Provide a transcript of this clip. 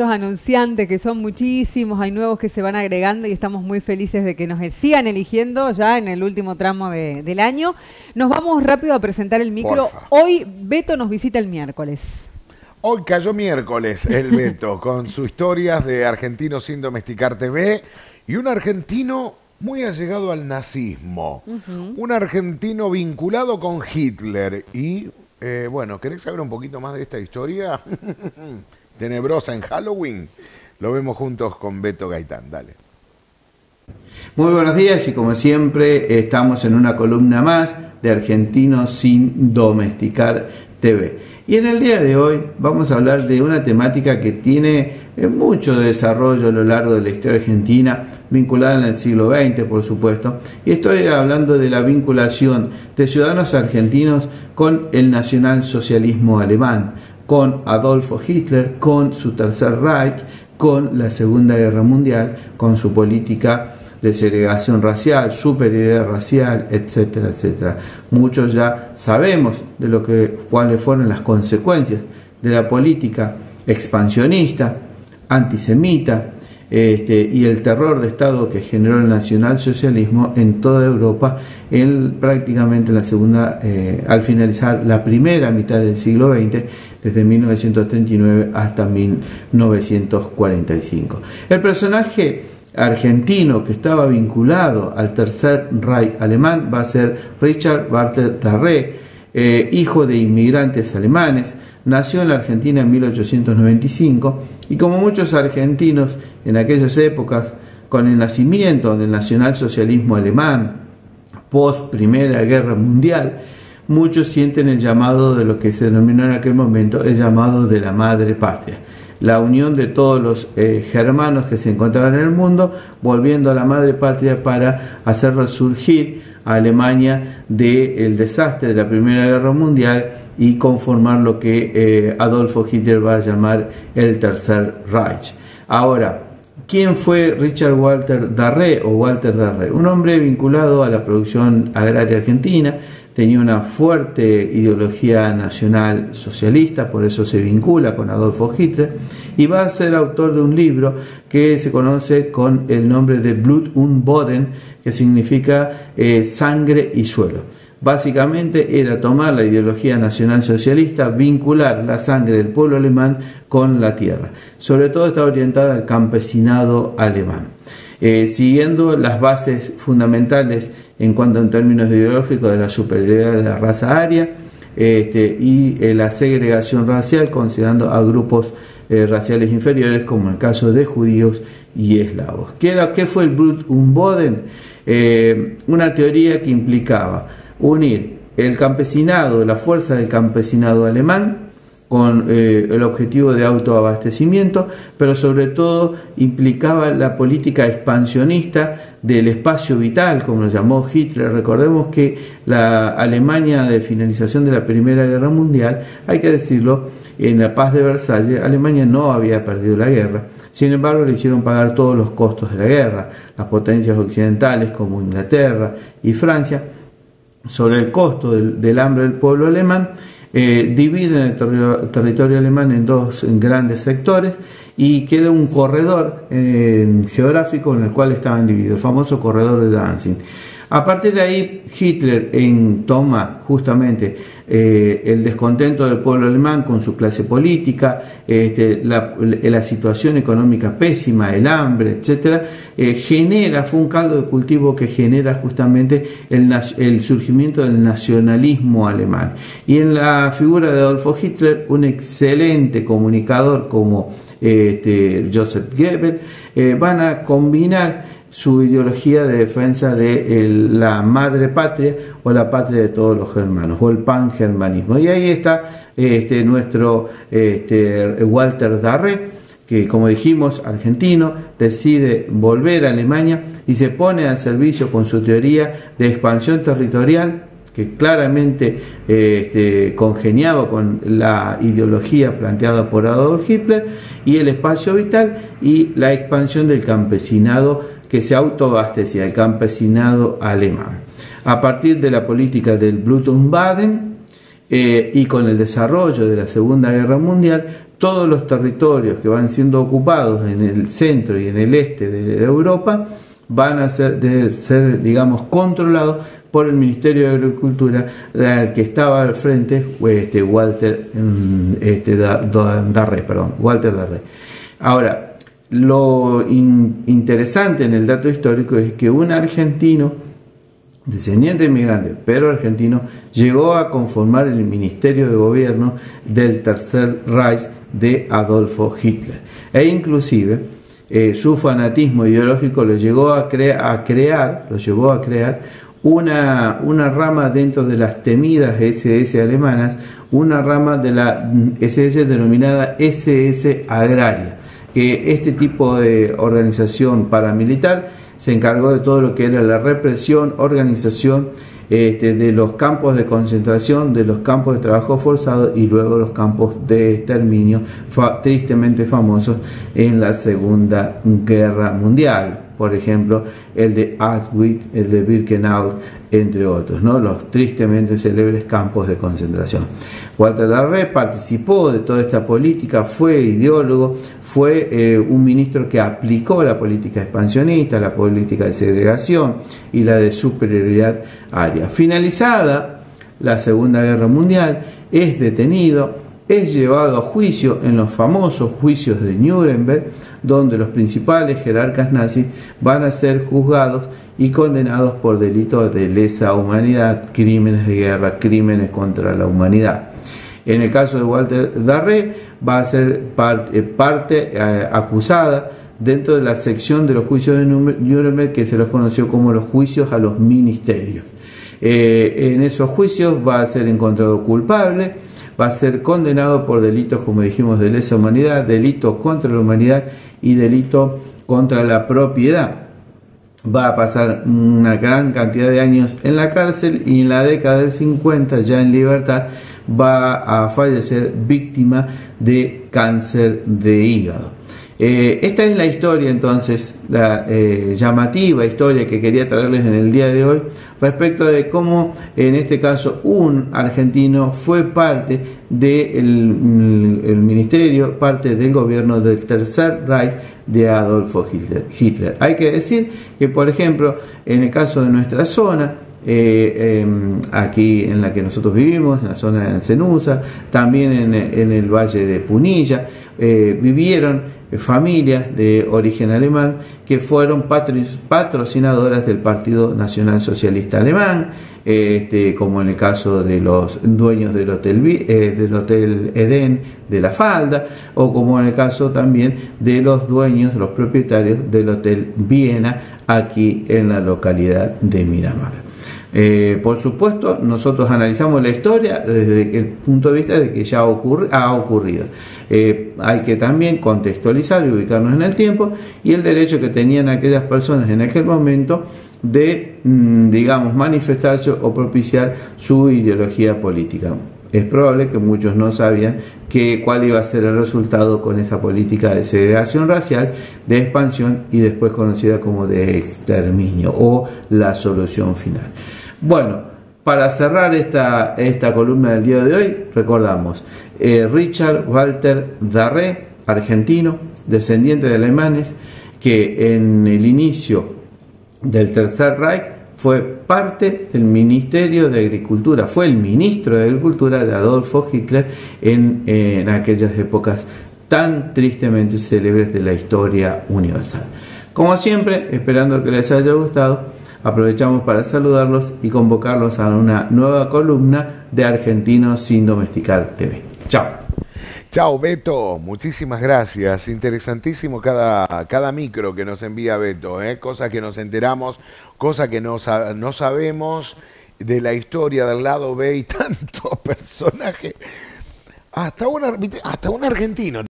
anunciantes, que son muchísimos, hay nuevos que se van agregando y estamos muy felices de que nos sigan eligiendo ya en el último tramo del año. Nos vamos rápido a presentar el micro. Porfa. Hoy Beto nos visita el miércoles. Hoy cayó miércoles el Beto con sus historias de Argentinos sin Domesticar TV y un argentino muy allegado al nazismo, un argentino vinculado con Hitler y, bueno, ¿querés saber un poquito más de esta historia tenebrosa en Halloween? Lo vemos juntos con Beto Gaitán, dale. Muy buenos días y como siempre estamos en una columna más de Argentinos sin Domesticar TV. Y en el día de hoy vamos a hablar de una temática que tiene mucho desarrollo a lo largo de la historia argentina, vinculada en el siglo XX, por supuesto. Y estoy hablando de la vinculación de ciudadanos argentinos con el nacionalsocialismo alemán, con Adolfo Hitler, con su Tercer Reich, con la Segunda Guerra Mundial, con su política de segregación racial, superioridad racial, etcétera, etcétera. Muchos ya sabemos de cuáles fueron las consecuencias de la política expansionista, antisemita, y el terror de Estado que generó el nacionalsocialismo en toda Europa prácticamente al finalizar la primera mitad del siglo XX, desde 1939 hasta 1945. El personaje argentino que estaba vinculado al Tercer Reich alemán va a ser Richard Walter Darré, hijo de inmigrantes alemanes. Nació en la Argentina en 1895 y como muchos argentinos en aquellas épocas, con el nacimiento del nacionalsocialismo alemán post Primera Guerra Mundial, muchos sienten el llamado de lo que se denominó en aquel momento el llamado de la madre patria, la unión de todos los germanos que se encontraban en el mundo, volviendo a la madre patria para hacer resurgir a Alemania del desastre de la Primera Guerra Mundial y conformar lo que Adolfo Hitler va a llamar el Tercer Reich. Ahora, ¿quién fue Richard Walter Darré o Walter Darré? Un hombre vinculado a la producción agraria argentina, tenía una fuerte ideología nacional socialista, por eso se vincula con Adolfo Hitler, y va a ser autor de un libro que se conoce con el nombre de Blut und Boden, que significa sangre y suelo. Básicamente era tomar la ideología nacional socialista, vincular la sangre del pueblo alemán con la tierra. Sobre todo está orientada al campesinado alemán, siguiendo las bases fundamentales en cuanto en términos ideológicos de la superioridad de la raza aria y la segregación racial, considerando a grupos raciales inferiores como el caso de judíos y eslavos. ¿Qué fue el Blut und Boden? Una teoría que implicaba unir el campesinado, la fuerza del campesinado alemán con el objetivo de autoabastecimiento, pero sobre todo implicaba la política expansionista del espacio vital, como lo llamó Hitler. Recordemos que la Alemania de finalización de la Primera Guerra Mundial, hay que decirlo, en la paz de Versalles, Alemania no había perdido la guerra. Sin embargo, le hicieron pagar todos los costos de la guerra. Las potencias occidentales como Inglaterra y Francia, sobre el costo del hambre del pueblo alemán, dividen el territorio alemán en dos grandes sectores y queda un corredor geográfico en el cual estaban divididos, el famoso corredor de Danzig. A partir de ahí, Hitler toma justamente el descontento del pueblo alemán con su clase política, la situación económica pésima, el hambre, etcétera, fue un caldo de cultivo que genera justamente el surgimiento del nacionalismo alemán. Y en la figura de Adolfo Hitler, un excelente comunicador como Joseph Goebbels, van a combinar su ideología de defensa de la madre patria o la patria de todos los germanos o el pangermanismo. Y ahí está nuestro Walter Darré, que como dijimos, argentino, decide volver a Alemania y se pone al servicio con su teoría de expansión territorial, que claramente congeniaba con la ideología planteada por Adolf Hitler, y el espacio vital y la expansión del campesinado que se autoabastecía, el campesinado alemán. A partir de la política del Blut und Boden y con el desarrollo de la Segunda Guerra Mundial, todos los territorios que van siendo ocupados en el centro y en el este de Europa van a ser, digamos, controlados por el Ministerio de Agricultura, al que estaba al frente Walter Darré. Ahora, lo interesante en el dato histórico es que un argentino, descendiente de inmigrante, pero argentino, llegó a conformar el Ministerio de Gobierno del Tercer Reich de Adolfo Hitler. E inclusive su fanatismo ideológico lo llevó a crear una rama dentro de las temidas SS alemanas, una rama de la SS denominada SS Agraria, que este tipo de organización paramilitar se encargó de todo lo que era la represión, organización de los campos de concentración, de los campos de trabajo forzado y luego los campos de exterminio tristemente famosos en la Segunda Guerra Mundial. Por ejemplo, el de Auschwitz, el de Birkenau, entre otros, ¿no? Los tristemente célebres campos de concentración. Walter Darré participó de toda esta política, fue ideólogo, fue un ministro que aplicó la política expansionista, la política de segregación y la de superioridad aria. Finalizada la Segunda Guerra Mundial, es detenido, es llevado a juicio en los famosos juicios de Nuremberg, donde los principales jerarcas nazis van a ser juzgados y condenados por delitos de lesa humanidad, crímenes de guerra, crímenes contra la humanidad. En el caso de Walter Darré va a ser parte acusada dentro de la sección de los juicios de Nuremberg, que se los conoció como los juicios a los ministerios. En esos juicios va a ser encontrado culpable, va a ser condenado por delitos, como dijimos, de lesa humanidad, delitos contra la humanidad y delitos contra la propiedad. Va a pasar una gran cantidad de años en la cárcel y en la década del 50, ya en libertad, va a fallecer víctima de cáncer de hígado. Esta es la historia, entonces, la llamativa historia que quería traerles en el día de hoy respecto de cómo, en este caso, un argentino fue parte del ministerio, parte del gobierno del Tercer Reich de Adolfo Hitler. Hay que decir que, por ejemplo, en el caso de nuestra zona, aquí en la que nosotros vivimos, en la zona de Encenusa, también en el Valle de Punilla, vivieron familias de origen alemán que fueron patrocinadoras del Partido Nacional Socialista Alemán, como en el caso de los dueños del Hotel Edén de La Falda, o como en el caso también de los dueños, los propietarios del Hotel Viena, aquí en la localidad de Miramar. Por supuesto, nosotros analizamos la historia desde el punto de vista de que ya ha ocurrido. Hay que también contextualizar y ubicarnos en el tiempo y el derecho que tenían aquellas personas en aquel momento de, digamos, manifestarse o propiciar su ideología política. Es probable que muchos no sabían cuál iba a ser el resultado con esa política de segregación racial, de expansión y después conocida como de exterminio o la solución final. Bueno, para cerrar esta columna del día de hoy, recordamos Richard Walter Darré, argentino, descendiente de alemanes, que en el inicio del Tercer Reich fue parte del Ministerio de Agricultura, fue el ministro de Agricultura de Adolfo Hitler en aquellas épocas tan tristemente célebres de la historia universal. Como siempre, esperando que les haya gustado, aprovechamos para saludarlos y convocarlos a una nueva columna de Argentinos sin Domesticar TV. Chao. Chao, Beto, muchísimas gracias. Interesantísimo cada micro que nos envía Beto, cosas que nos enteramos, cosas que no sabemos de la historia del lado B y tantos personajes. Hasta un argentino.